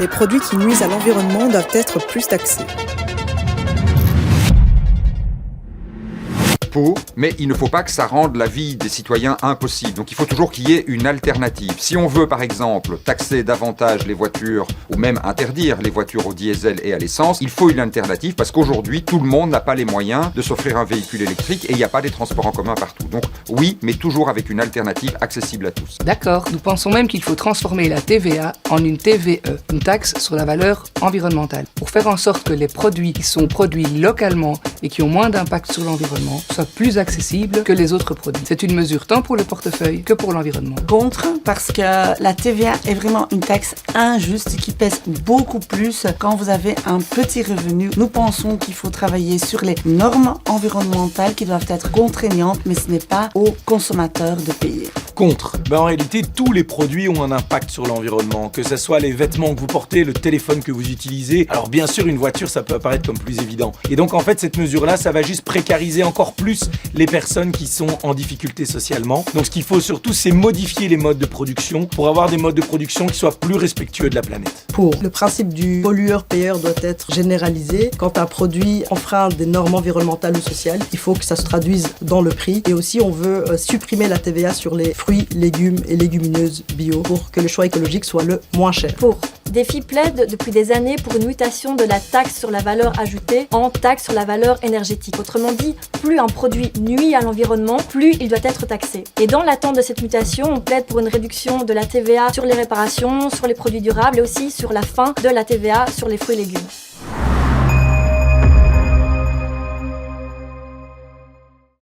Les produits qui nuisent à l'environnement doivent être plus taxés. Mais il ne faut pas que ça rende la vie des citoyens impossible. Donc il faut toujours qu'il y ait une alternative. Si on veut par exemple taxer davantage les voitures ou même interdire les voitures au diesel et à l'essence, il faut une alternative parce qu'aujourd'hui tout le monde n'a pas les moyens de s'offrir un véhicule électrique et il n'y a pas des transports en commun partout. Donc oui, mais toujours avec une alternative accessible à tous. D'accord, nous pensons même qu'il faut transformer la TVA en une TVE, une taxe sur la valeur environnementale, pour faire en sorte que les produits qui sont produits localement et qui ont moins d'impact sur l'environnement soient plus accessibles que les autres produits. C'est une mesure tant pour le portefeuille que pour l'environnement. Contre, parce que la TVA est vraiment une taxe injuste qui pèse beaucoup plus quand vous avez un petit revenu. Nous pensons qu'il faut travailler sur les normes environnementales qui doivent être contraignantes, mais ce n'est pas aux consommateurs de payer. Contre. En réalité, tous les produits ont un impact sur l'environnement, que ce soit les vêtements que vous portez, le téléphone que vous utilisez. Alors bien sûr, une voiture, ça peut apparaître comme plus évident. Et donc en fait, cette mesure-là, ça va juste précariser encore plus les personnes qui sont en difficulté socialement. Donc ce qu'il faut surtout, c'est modifier les modes de production pour avoir des modes de production qui soient plus respectueux de la planète. Pour le principe du pollueur-payeur doit être généralisé. Quand un produit enfreint des normes environnementales ou sociales, il faut que ça se traduise dans le prix. Et aussi, on veut supprimer la TVA sur les fruits, légumes et légumineuses bio pour que le choix écologique soit le moins cher. Défi plaide depuis des années pour une mutation de la taxe sur la valeur ajoutée en taxe sur la valeur énergétique. Autrement dit, plus un produit nuit à l'environnement, plus il doit être taxé. Et dans l'attente de cette mutation, on plaide pour une réduction de la TVA sur les réparations, sur les produits durables et aussi sur la fin de la TVA sur les fruits et légumes.